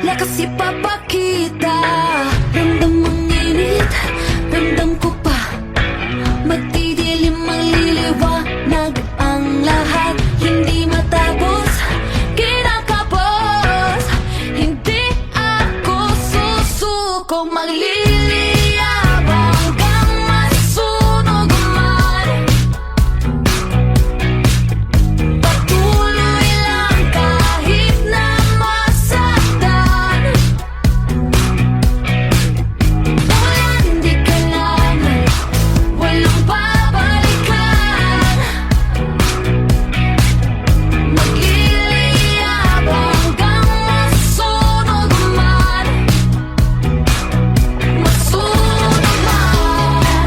lakas ipapakita. Ramdam ang init, ramdam ko pa. Magdidilim ang liliwanag ang lahat. Hindi matapos, kinakapos. Hindi ako susuko, magliliyabang hanggang masunog man. Patuloy lang kahit na masaktan. Ulan di kailangan, walang babalikan. Magliliyabang hanggang masunog man. Masunog man.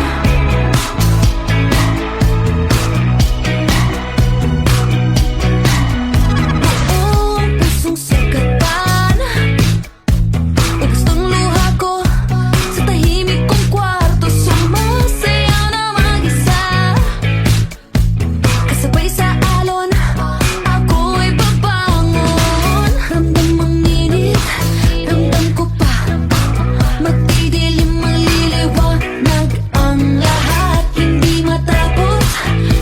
Buong pusong sugatan, gustong luha ko sa tahimik kong kwarto. Sumasayaw na mag-isa, kasabay sa alon, ako'y babangon. Ramdam ang init, ramdam ko pa. Magdidilim ang liliwanag ang lahat. Hindi matapos,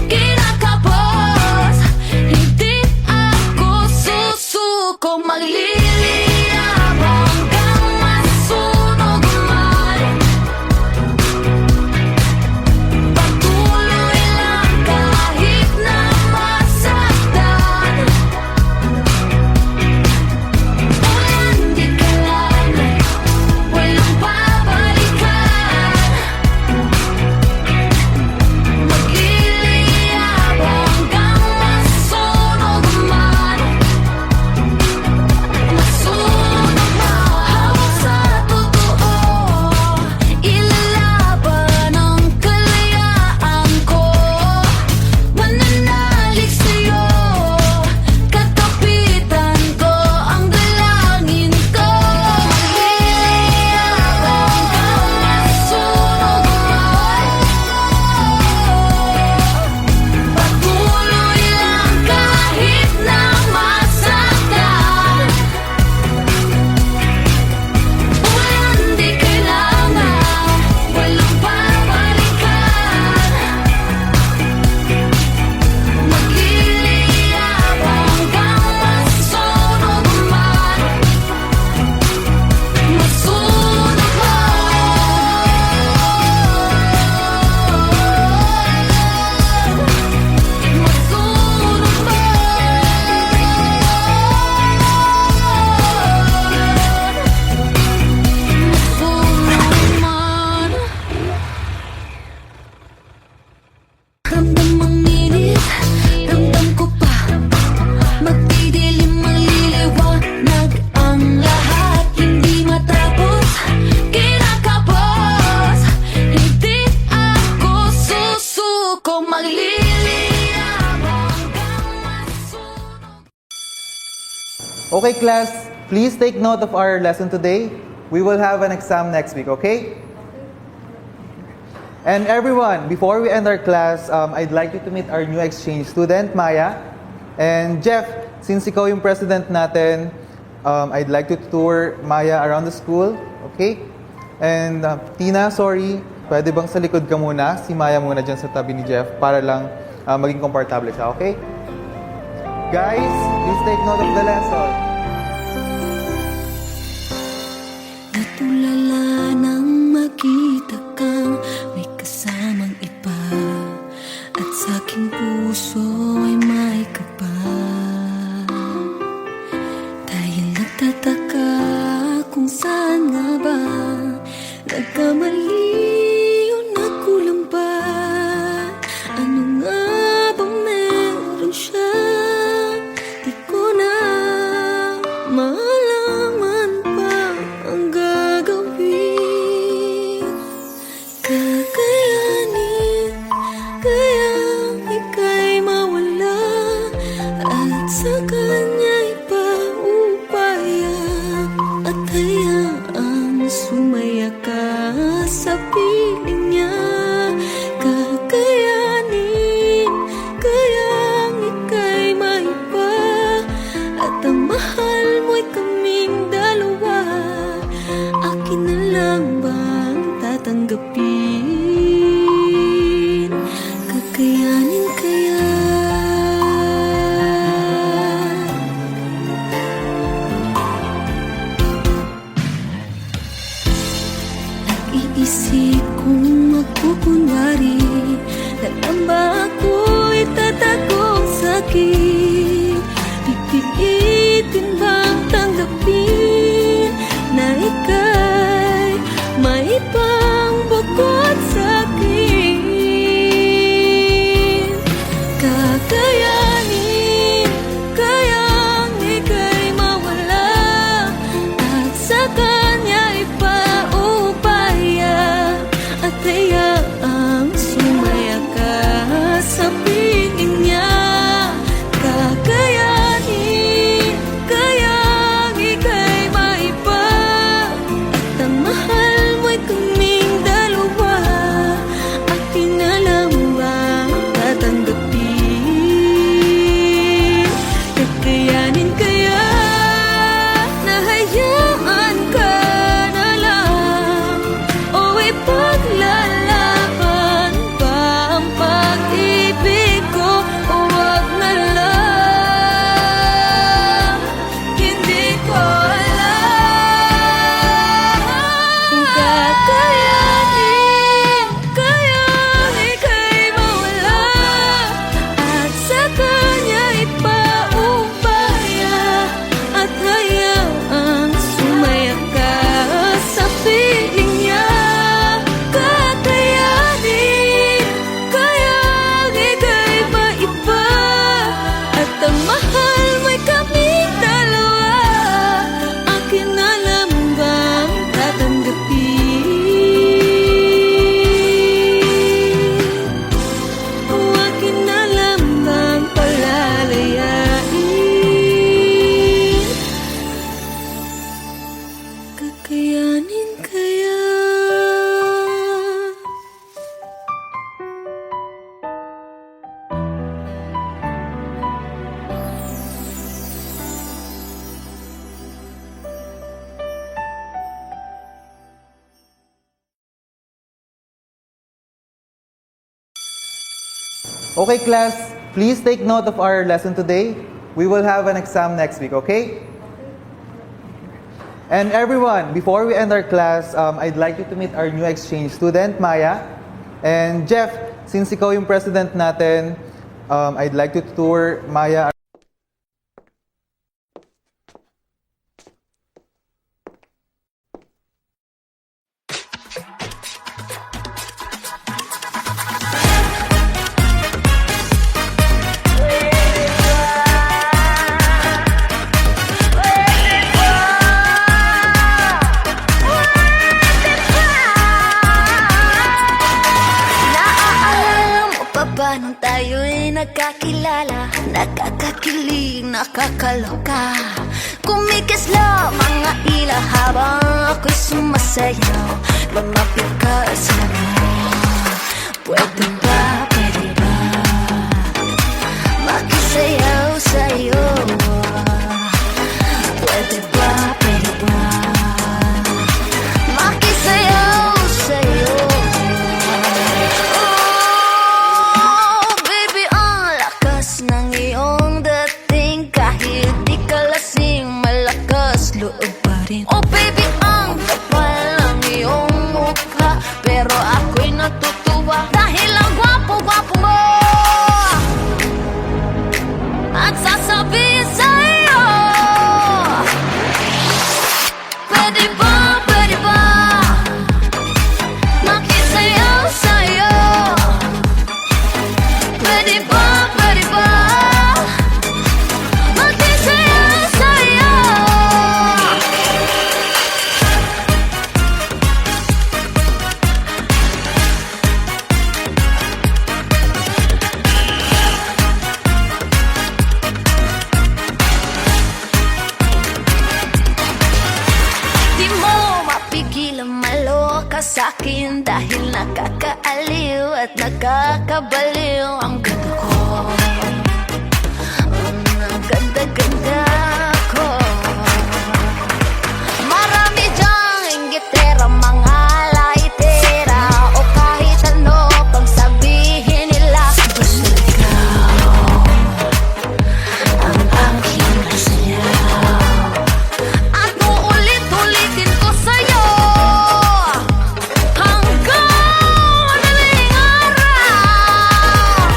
kinakapos. Hindi ako susuko, magliliyabang hanggang masunog man. Patuloy lang kahit na masaktan. Ulan di kailangan, walang babalikan. Magliliyabang hanggang masunog man. Masunog man. Hawak sa totoo, ilalaban ang kalayaan ko. Mananalig sa'yo, katapitan ko ang dalangin ko. Magliliyabang hanggang masunog man. Patuloy lang kahit na masaktan. Ulan di kailangan, walang babalikan. Magliliyabang hanggang masunog man. Masunog man. Masunog man. Ramdam ang init, ramdam ko pa. Magdidilim ang liliwanag ang lahat. Hindi matapos, kinakapos. Hindi ako susuko, magliliyabang hanggang masunog. Okay, class, please take note of our lesson today. We will have an exam next week, okay? And everyone, before we end our class, I'd like you to meet our new exchange student, Maya. And Jeff, since ikaw yung president natin, I'd like to tour Maya around the school, okay? And Tina, sorry, pwede bang sa likod ka muna? Si Maya muna dyan sa tabi ni Jeff para lang maging komportable siya, okay? Guys, please take note of the lesson. Natulala nang makita kang may kasamang iba, at sa aking puso ay may kaba. Dahil nagtataka kung saan nga ba nagkamali o nagkulang ba. Ano nga bang meron siya? Di ko na malaman pa ang gagawin. Kakayanin, kaya ika'y mawala. akin? Pipilitin bang tanggapin na ika'y may ibang bukod sa'kin? Kakayanin kayang ika'y mawala at sa kanya ipaubaya at hayaang sumaya ka sa piling niya. Kakayanin kayang ika'y maiba at ang mahal mo'y kaming dalawa. Akin na lang bang tatanggapin? Kakayanin kaya na hayaan ka na lang o ipaglalaban pa ang pag-ibig ko o wag na lang? Hindi ko alam kung kakayanin kayang ika'y mawala at sa kanya ipaubaya at hayaang sumaya ka sa piling niya. Kakayanin kayang ika'y maiba at ang mahal mo'y kaming dalawa. Akin na lang bang tatanggapin? O akin na lang bang palalayain? Kakayanin kaya? Okay, class, please take note of our lesson today. We will have an exam next week, okay? And everyone, before we end our class, I'd like you to meet our new exchange student, Maya. And Jeff, since ikaw yung president natin, I'd like you to tour Maya. Naaalala mo pa ba nung tayo'y nagkakilala? Nakakakilig, nakakaloka, kumikisla mga ila habang ako'y sumasayaw. Lumapit ka sa akin. Pwede ba, pwede ba makisayaw sa'yo? Pwede ba, pwede ba makisayaw sa'yo? Oh, baby, ang lakas ng iyong dating. Kahit di ka lasing, malakas loob pa rin. Oh, baby, ang kapal ng iyong mukha, pero ako'y natutuwa dahil ang gwapo-gwapo mo. At sasabihin sa'yo, pwede ba makisayaw sa'yo? Pwede ba makisayaw sa'yo? Di mo mapigil ang maloka sa'kin dahil nakakaaliw at nakakabaliw ang ganda ko. Ang ganda-ganda ko. Marami dyang inggitera, mga laitera, o kahit ano pang sabihin nila, basta ikaw ang aking kasayaw. At uulit-ulitin ko sa'yo hanggang madaling araw.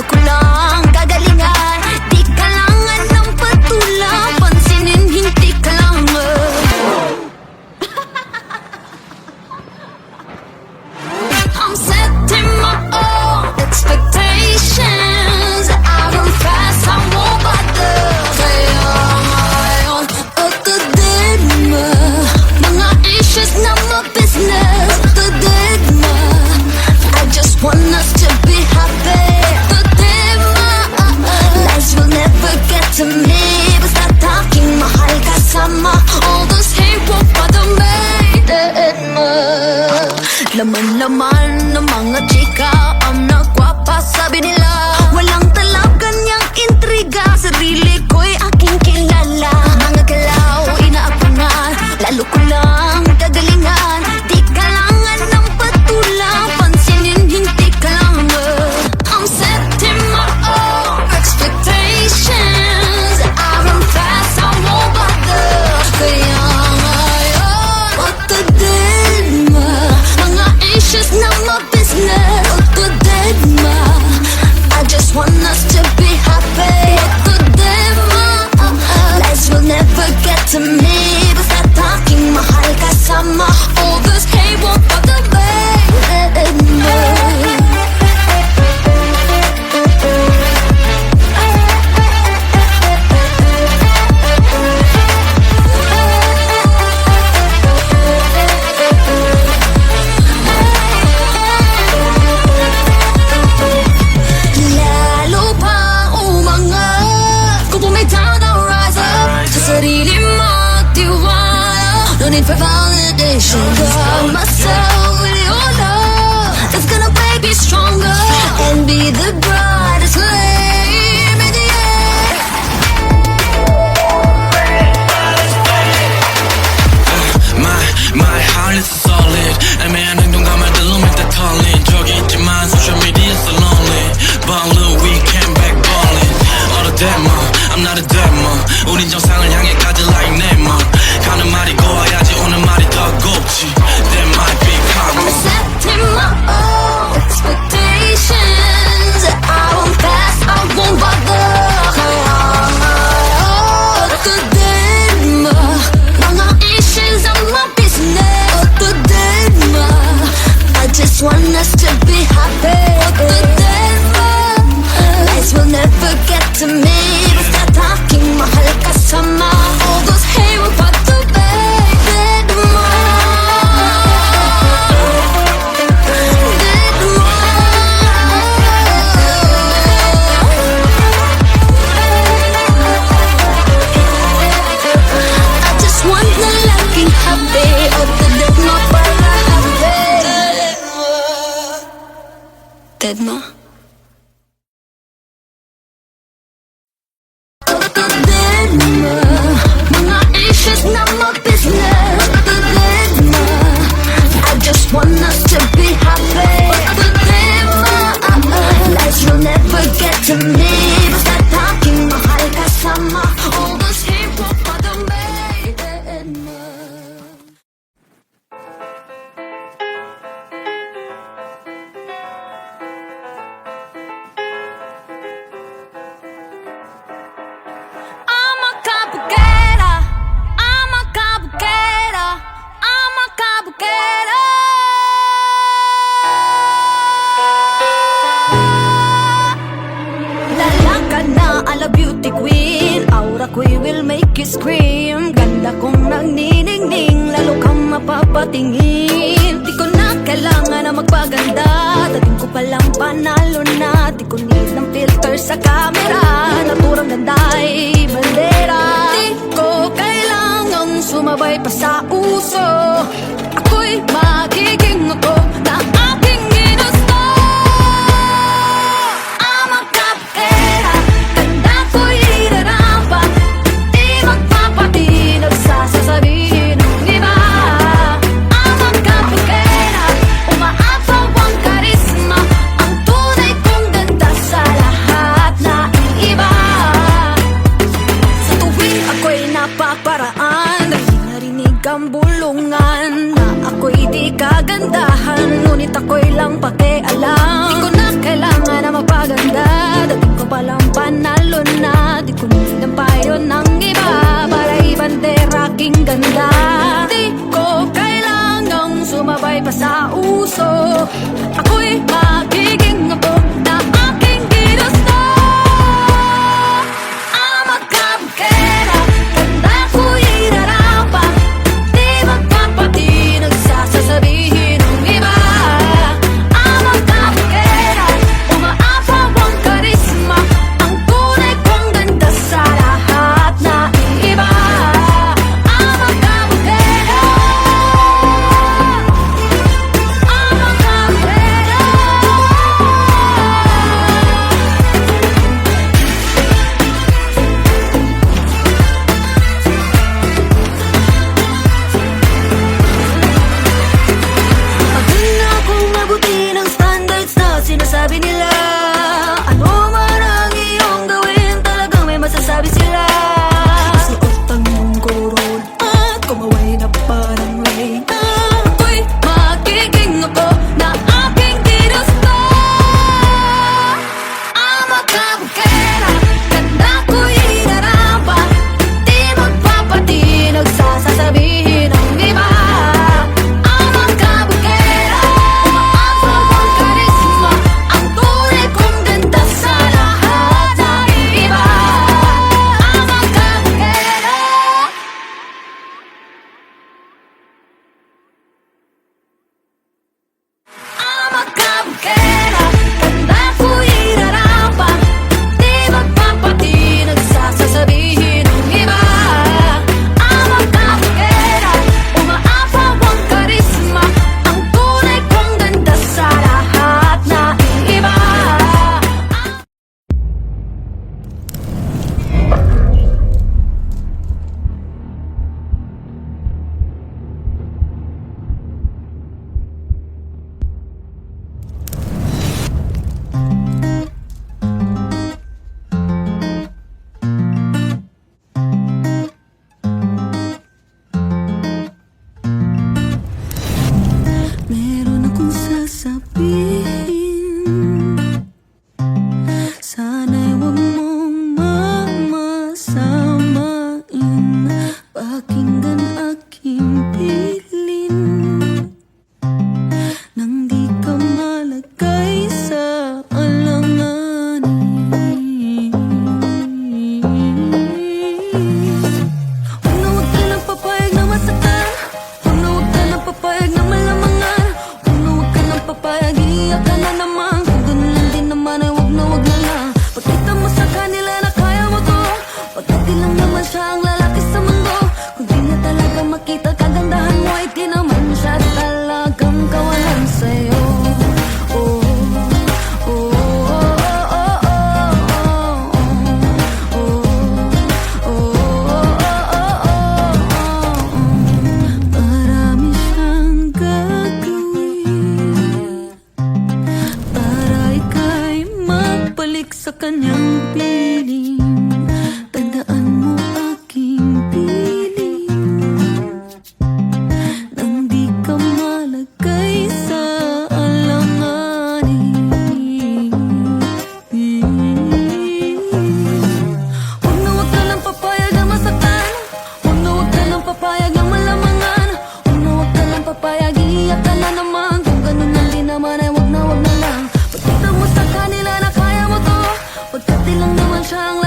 ko lang gagalingan. Di kailangan ng patulang pansinin, hindi ka lang I'm setting my own expectations. I run fast, I won't bother. Kaya ngayon, atadema mga issues na ma-business. Atadema, I just want us to be happy. Atadema, lies will never get to me. Basta taking mahal kasama. All those hate won't bother me. Atadema, laman-laman ng mga chika ang nagwapa, sabi nila. Walang talaga niyang intriga, sarili ko'y aking kilala. Mga galaw, inaabangan, lalo ko lang gagalingan. Di kailangan ng patulang pansinin, hindi ka lang I'm setting my own expectations. I run fast, I won't bother. Kaya ngayon, atadema mga issues na ma-business. Atadema, I just want us to be happy. Atadema, lies will never get to me. Basta taking mahal kasama. All this hate won't bother me. Lalo pang umangat, kung bumitaw na rise up sa sarili magtiwala. No need for validation. Got myself with your love that's gonna make me stronger and be the brightest flame in the air. My heart is solid. 애매한 행동감을 들으면 다 털린 적이 있지만 social media so lonely. But look, we came back ballin'. All the demo, I'm not a demo. 우린 정상을 향해 가지 like Nemo. 가는 말이 고와야지 오는 말이 더 곱지. That might be karma. Setting my own expectations. I won't pass, I won't bother. Atadema, mga issues are my business. Atadema, I just want us to be happy. Atadema, lies will never get to me. Basta taking mahal kasama. All those hate will bother me. I just want the lucky happy. Atadema para happy. Atadema. Atadema, mga issues na ma-business. Atadema, I just want us to be happy. Atadema, lies will never get to me. Basta taking mahal kasama. All those hate won't bother me. Atadema. I'm a cabuquera, I'm a cabuquera, I'm a cabuquera. Lalakad na ala beauty queen, aura ko'y will make you scream. Ganda kong nagniningning, lalo kang mapapatingin. Di ko na kailangan na magpaganda, dating ko palang panalo na. Di ko need ng filter sa camera, naturang ganda'y bandera. Di ko kailangang sumabay pa sa uso, ako'y magiging ako na aking ginusto. I'm a cabuquera, ganda ko'y irarapa. Di magpapatinag sa sasabihin ng iba. I'm a cabuquera, umaapaw ang karisma. Ang tunay kong ganda sa lahat na iiba. Sa tuwing ako'y napaparaan, narinig ang bulungan na ako'y di kagandahan. Ngunit Ako'y magiging abo na aking ginusto. Ang magkabukera, ganda ko'y irarapa. Di magpapatinag sa sasabihin ng iba. Ang magkabukera, umaapaw ang karisma. Ang tunay kong ganda sa lahat na iba. Ang magkabukera, ang magkabukera. Pagod na akong mabuti ng standards na sinasabi nila. Ano man ang iyong gawin, talagang may masasabi sila. Suot ang iyong koron at kumaway na parang Reyna. Ako'y magiging ako na aking ginusto. Ang magkabukera, ganda ko'y inarapa. Di magpapatinag sa sasabihin ng iba. Ang magkabukera, umaapaw ang karisma. Ang tunay kong ganda sa lahat ng iba. Ang magkabukera. Ang magkabukera, ganda ko'y irarapa. Di magpapatinag sa sasabihin ng iba. Ang magkabukera, umaapaw ang karisma. Ang tunay kong ganda sa lahat na iba. Meron akong sasabihin. Sana'y huwag mong mamasamain. Pakinggan aking pilin. Nang di ka malagay sa alanganin. Huwag na huwag ka nang papayag na masaktan. Huwag na huwag ka nang papayag na malamangan. Huwag na huwag ka nang papayag, iiyak ka na naman. Kung ganun lang din naman ay huwag na lang. Pagkita mo sa kanila na kaya mo to. Pagkati lang naman siya ang lalaki sa mundo. Kung di niya talaga makita kagandahan mo, ay di naman siya talagang kawalan sa'yo. Oh, oh, oh, oh, oh, oh, oh, oh. Marami siyang gagawin para ika'y magbalik sa kanyang piling. Tandaan mo aking piling. Nang di ka malagay sa alanganin. Huwag na huwag ka nang papayag na masaktan. Huwag na huwag ka nang papayag na malamangan. Huwag na huwag ka nang papayag, iiyak ka na naman. Kung ganun lang din naman ay huwag na lang. Pagkita mo sa kanila na kaya mo to. Pagkati lang naman siya ang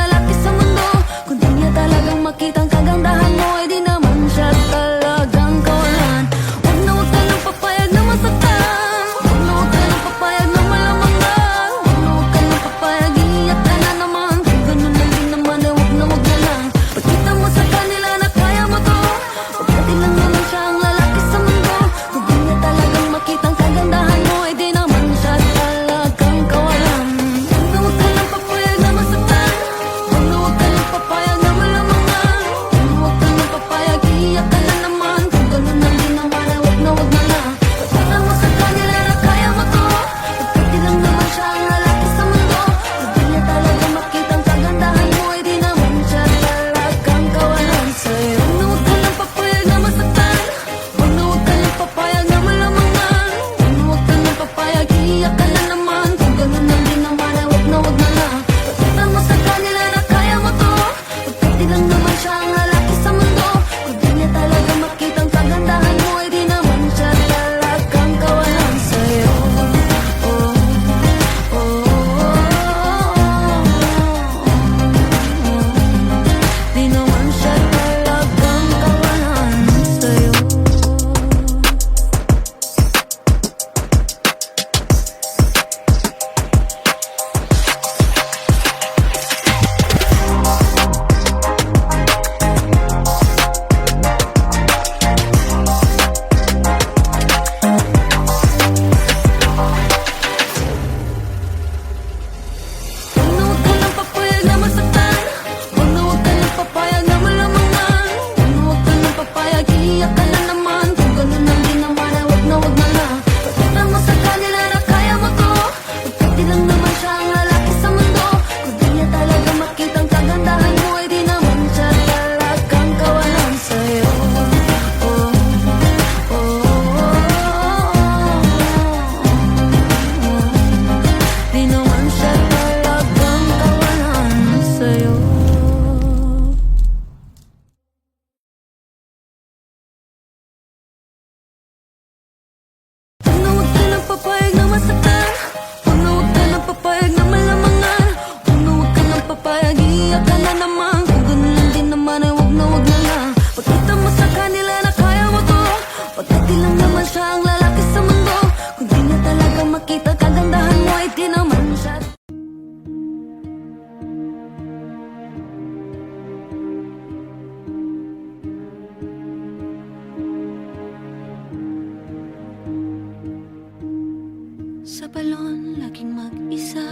naging mag-isa.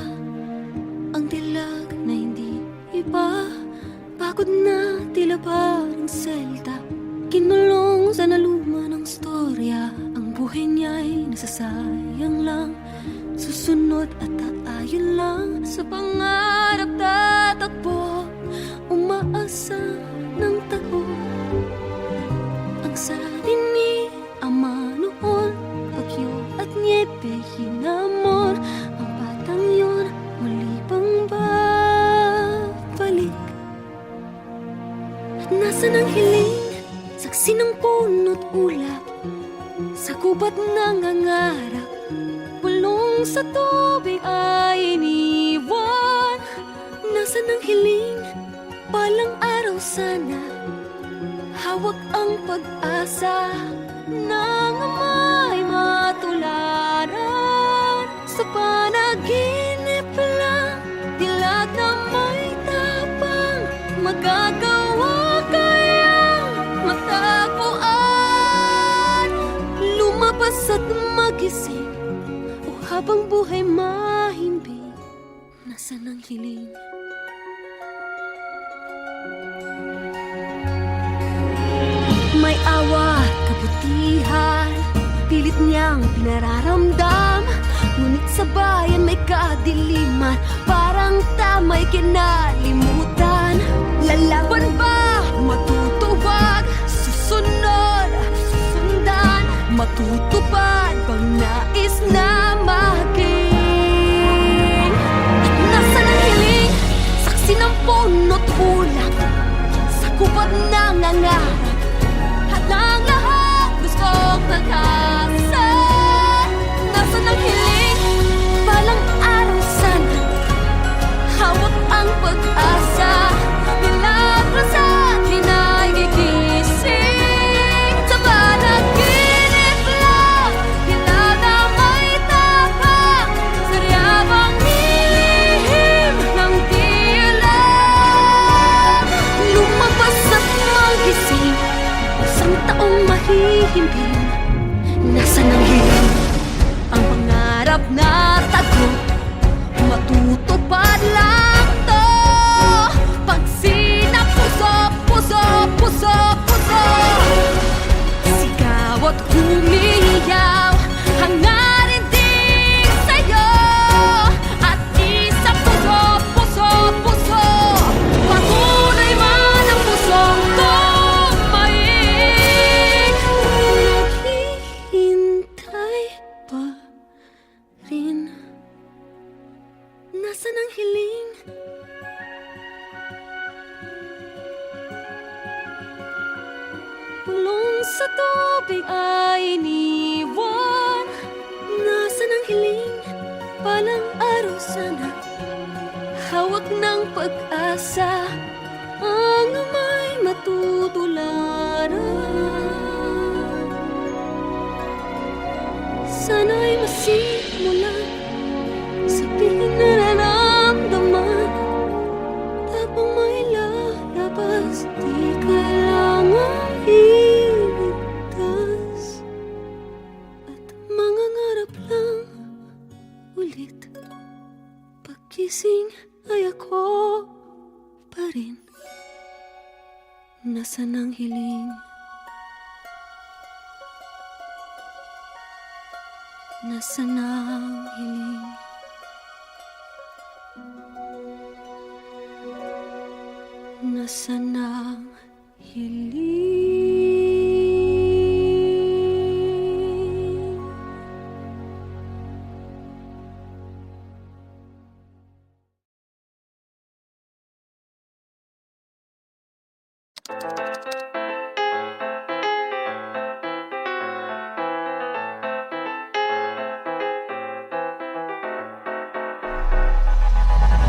Ang dilag na hindi iba, pagod na tila parang selda. Kinulong sa naluma ng storya, ang buhay niya'y nasasayang lang. Susunod at aayon lang sa pangarap tatakbo, umaasa ng tago. Ang sabi ni Ama noon, bagyo at niebe hinamon, ang batang yun muli pang babalik. At nasa ng hiling, saksi ng puno't ulap, sa gubat nangangarap, bulong sa tubig ay iniwan. Nasa ng hiling, palang araw sana, hawak ang pag-asa ng ama'y matularan. Sa panaginip lang, dilag na may tapang, magagawa kayang matagpuan. Lumabas at magising, o habang buhay mahimbing, nasa ng hiling. May awa at kabutihan, pilit niyang pinararamdam. Ngunit sa bayan may kadiliman, parang tama'y kinalimutan. Lalaban ba? Matutuwag? Susunod? Susundan? Matutupad bang nais na maging? At nasa ng hiling, saksi ng puno't ulap, sa gubat nangangarap, ng lahat gustong nagkasal. Nasa ng hiling, palang araw sana, hawak ang pag-asa. Milagros at hina'y gigising. Sa panaginip lang, dilag na may tapang, saryabang nilihim ng dilag. Lumabas at magising, isang taong mahihimping. Nasa ng hiling, ang pangarap na tago, matutupad lang to. Pag sinapuso, puso, puso, puso, sigaw at humiyaw, hangarin din sa'yo. At isa puso, puso, puso, patunay man ang pusong to. Nasa ng hiling, bulong sa tubig ay iniwan. Nasa ng hiling, palang araw sana, hawak ng pag-asa, ang ama'y matutularan. Sana'y masimulan, sabihin na nararamdaman, tapang may lalabas, di kailangang iligtas. At mangangarap lang ulit, pagkising ay ako pa rin. Nasa ng hiling, nasa ng hiling. Nasa ng hiling.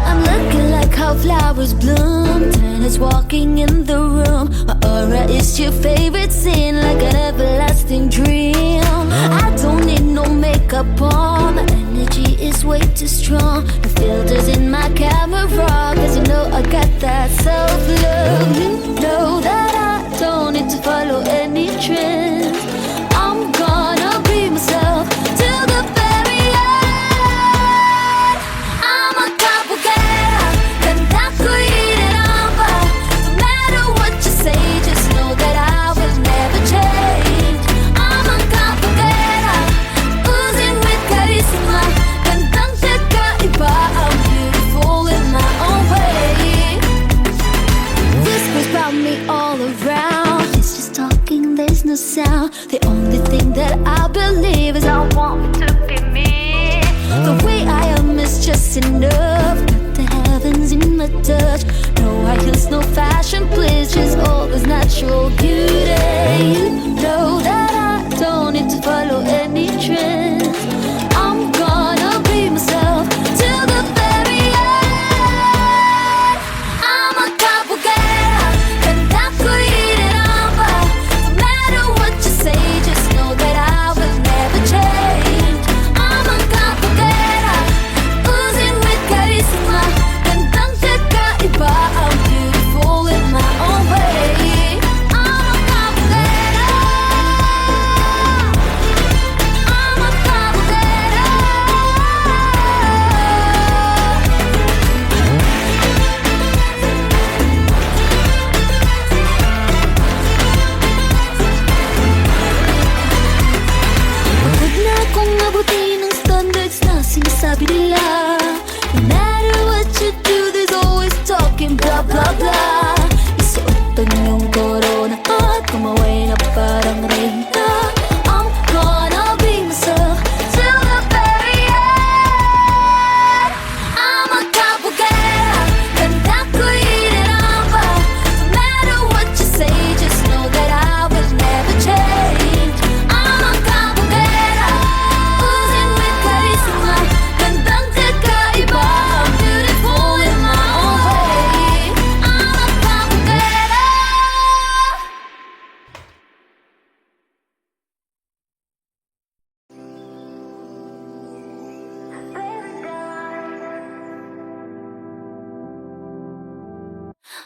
I'm looking like how flowers bloom, tenants walking in the room. My aura is your favorite scene, like an everlasting dream. I don't need no makeup on, my energy is way too strong. The filters in my camera, cause you know I got that self-love. You know that I don't need to follow any trends. I'm gonna be myself till the very end.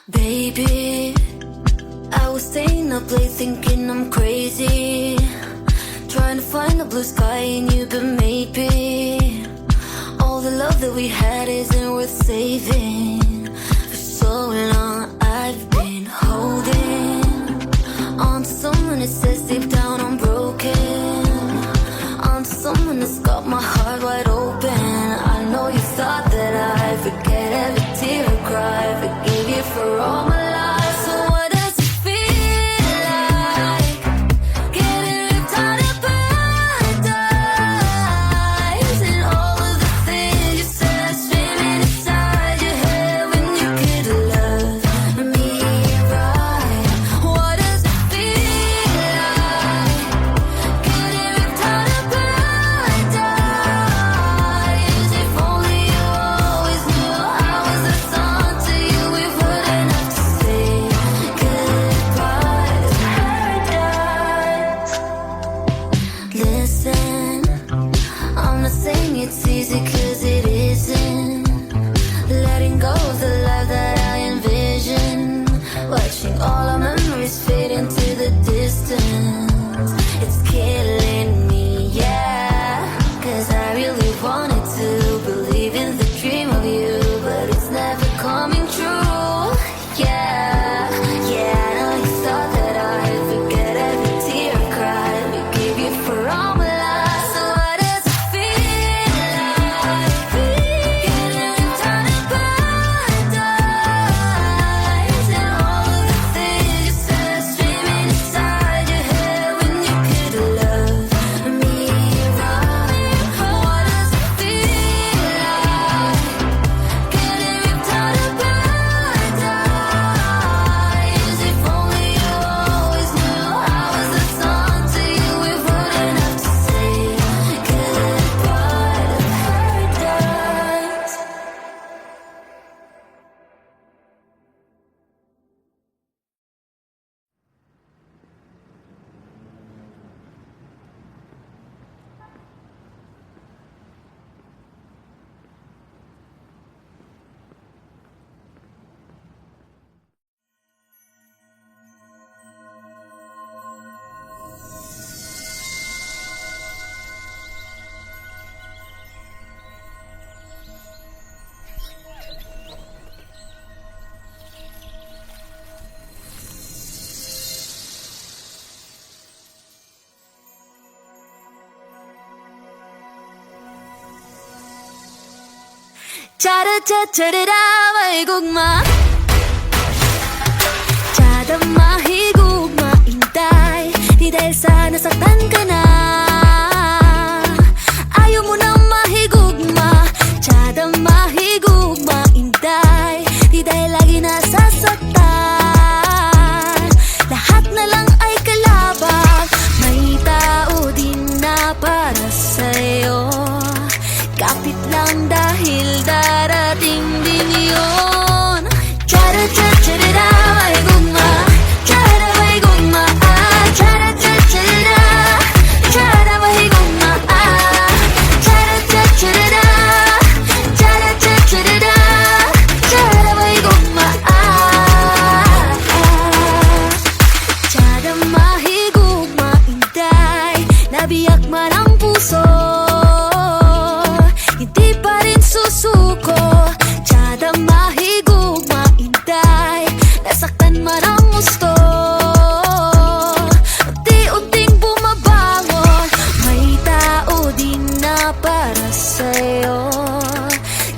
Baby, I was staying up late thinking I'm crazy, trying to find the blue sky in you, but maybe all the love that we had isn't worth saving. For so long I've been holding on to someone that says deep down I'm broken, on to someone that's got my heart wide open. I know you thought that I'd forget every tear I cry, forgive you for all my lies. So what does it feel like getting ripped out of paradise, and all of the things you said screaming inside your head when you could love me right? What does it feel like getting ripped out of paradise? If only you always knew I was the song to you, we wouldn't have to say goodbye to paradise. Listen, I'm not saying it's easy, cause it isn't. Letting go of the life that I envision, watching all our memories fade into the distance. It's killing me, yeah, cause I really wanted to believe in the dream of you, but it's never coming true. Yeah, yeah, I know you thought that I'd forget every tear I cried, we gave you for all my lies. So what does it feel like getting ripped out of paradise, and all of the things you said screaming inside your head when you could love me right? What does it feel like getting ripped out of paradise? If only you always knew I was the song to you, we wouldn't have to say goodbye to paradise. Cha-da-cha-cha-da-da, may gugma. Chada mahigugma, intay, di dahil sa nasaktan ka na. Ayaw mo na mahigugma. Chada mahigugma, intay, di dahil lagi nasasaktan. Lahat na lang ay kalabang, may tao din na para sa'yo. Kapit lang dahil darating din yun. Cha-da-cha-cha-da-da, may gugma. Cha-da, may gugma, ah. Cha-da-cha-cha-da-da, cha-da, may gugma, ah. Cha-da-cha-cha-da-da, cha-da-cha-cha-da-da, cha-da, may gugma, ah. Cha-da, mahigugma, intay, nabiyak man ang puso, hindi pa rin susuko. Chada mahigugma, intay, nasaktan man ang gusto, unti-unting bumabangon, may tao din na para sa'yo.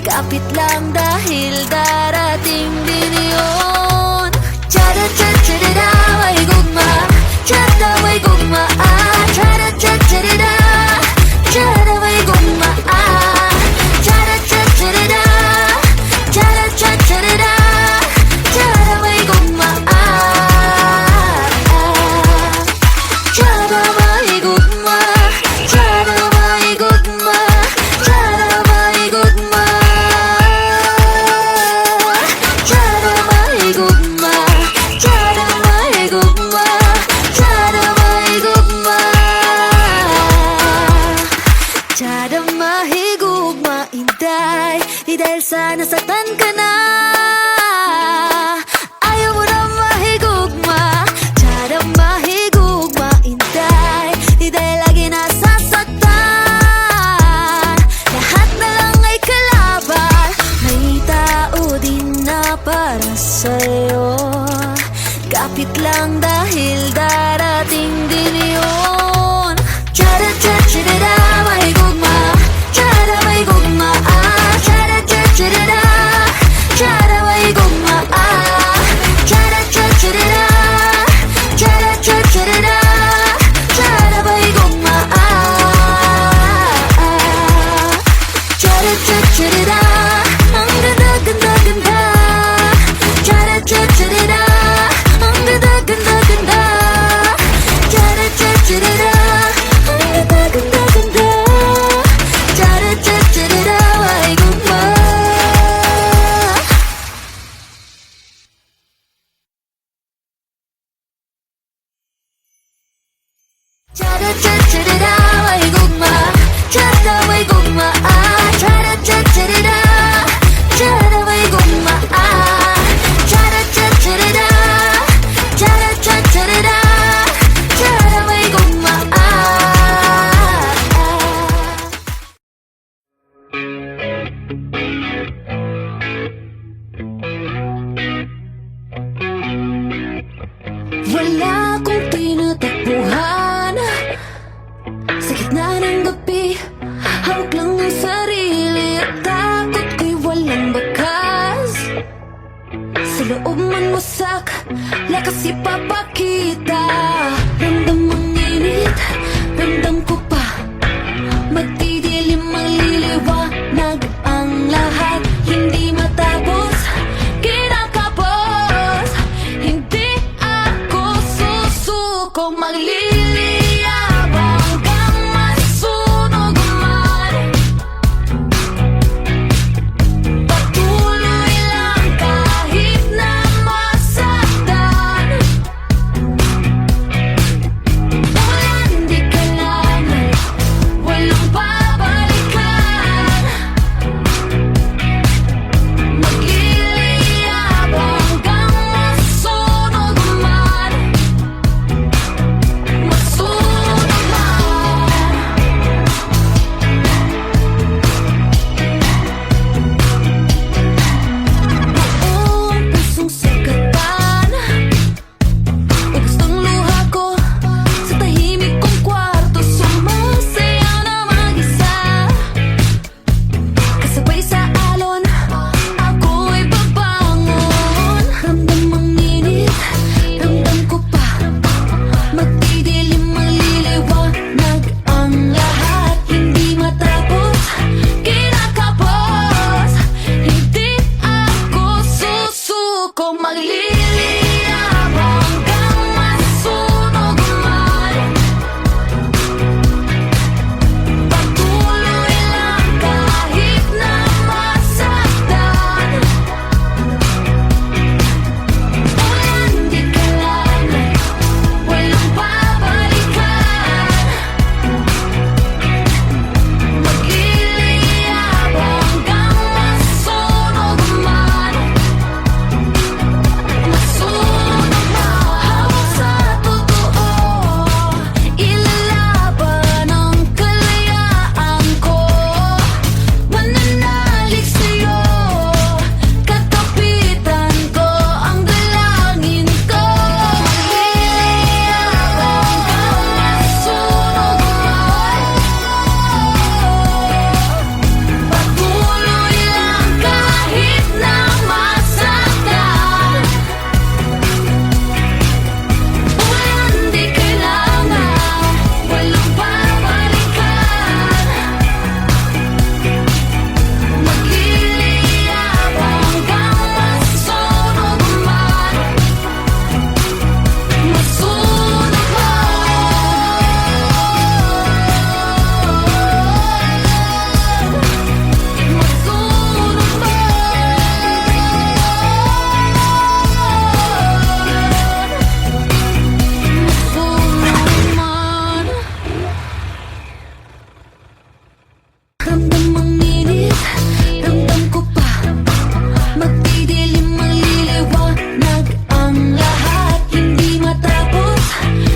Kapit lang dahil darating din yun. Chada-cha-cha-da-da, may gugma. Chada, may gugma, ah. Chada-cha-cha-da-da, chada, may gugma, ah. Cha-da-cha-cha-da-da, cha-da-cha-cha-da-da, chada, may gugma, ah. Chada, may gugma, chada, may gugma, chada, may gugma, chada, may gugma, chada, may gugma, chada, may gugma. Chada mahigugma, intay, di dahil sa nasaktan ka na. lakas ipapakita. Ramdam ang init, ramdam ko pa. Magdidilim ang liliwanag ang lahat. Hindi matapos, kinakapos. Hindi ako susuko, magliliyabang hanggang masunog man. Patuloy lang kahit na masaktan. Ulan di kailangan, walang babalikan. Magliliyabang hanggang masunog man. Masunog man. Buong pusong sugatan, ubos ng luha ko sa tahimik kong kwarto. Sumasaya na mag-isa, kasabay sa alon, ako'y babangon. Ramdam ang init, ramdam ko pa. Magdidilim ang liliwanag ang lahat. Hindi matapos, kinakapos. Hindi ako susuko, magliliyabang hanggang masunog man. Patuloy lang kahit na masaktan. Ulan di kailangan, walang babalikan. Magliliyabang hanggang masunog man. Masunog man. Hawak sa totoo, ilalaban ang kalayaan ko. Mananalig sa'yo, katapitan ko ang dalangin ko. Magliliyabang hanggang masunog man. Patuloy lang kahit na masaktan. Ulan di kailangan, walang babalikan. Magliliyabang hanggang masunog man. Masunog man. Masunog man. Ramdam ang init, ramdam ko pa. Magdidilim ang liliwanag ang lahat. Hindi matapos,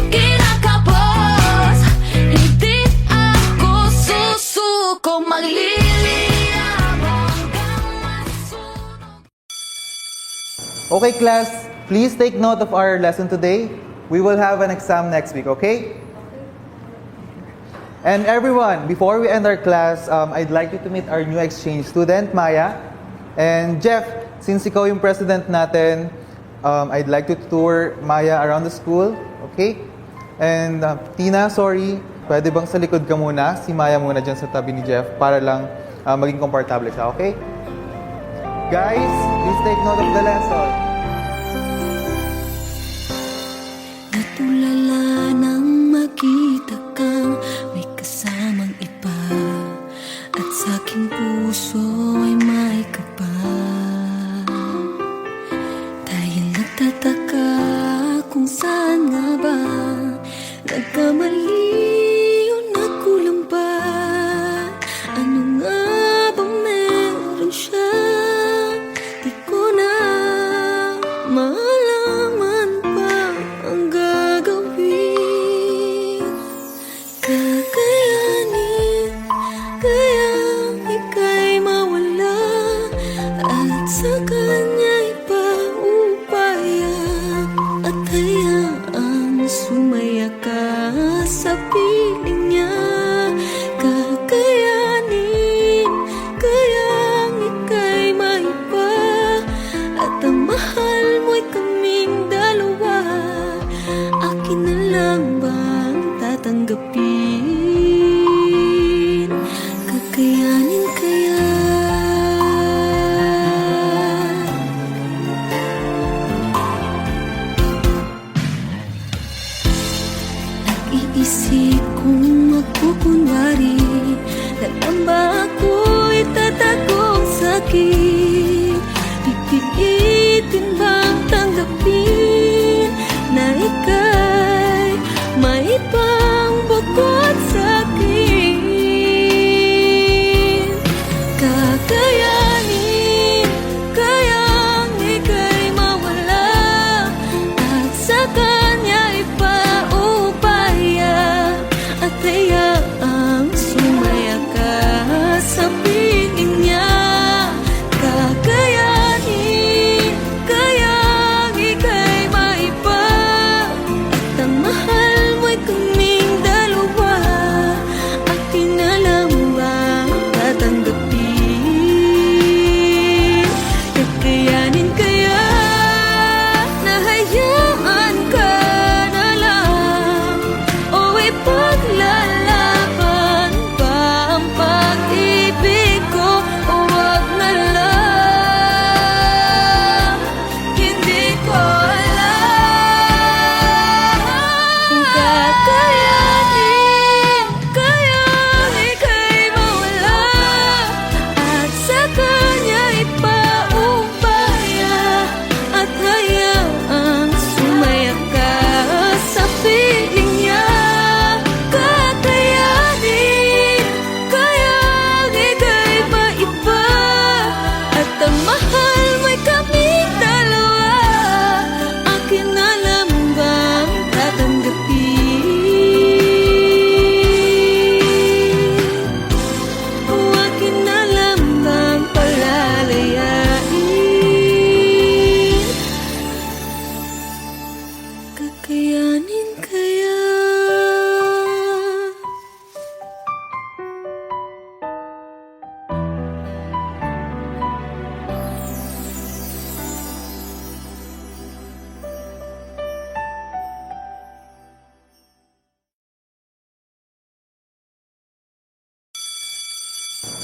kinakapos. Hindi ako susuko, magliliyabang hanggang masunog. Okay, class, please take note of our lesson today. We will have an exam next week, okay? And everyone, before we end our class, I'd like you to meet our new exchange student, Maya. And Jeff, since ikaw yung president natin, I'd like you to tour Maya around the school, okay? And Tina, sorry, pwede bang sa likod ka muna? Si Maya muna dyan sa tabi ni Jeff para lang maging komportable siya, okay? Guys, please take note of the lesson. Natulala nang makita kang may kasamang iba, at sa aking puso ay may kaba. Dahil nagtataka kung saan nga ba nagkamali o nagkulang ba. Ano nga bang meron siya? Di ko na malaman pa ang gagawin. Kakayanin, kaya ika'y mawala, at sa kanya ipaupaya, at hayaang sumaya ka sa piling niya. Kakayanin, kayang ika'y maiba, at ang mahal mo'y kaming dalawa.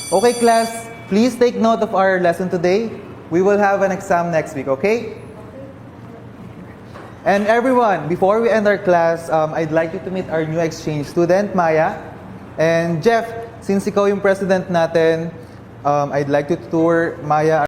Okay, class, please take note of our lesson today. We will have an exam next week, okay? And everyone, before we end our class, I'd like you to meet our new exchange student, Maya. And Jeff, since ikaw yung president natin, I'd like to tour Maya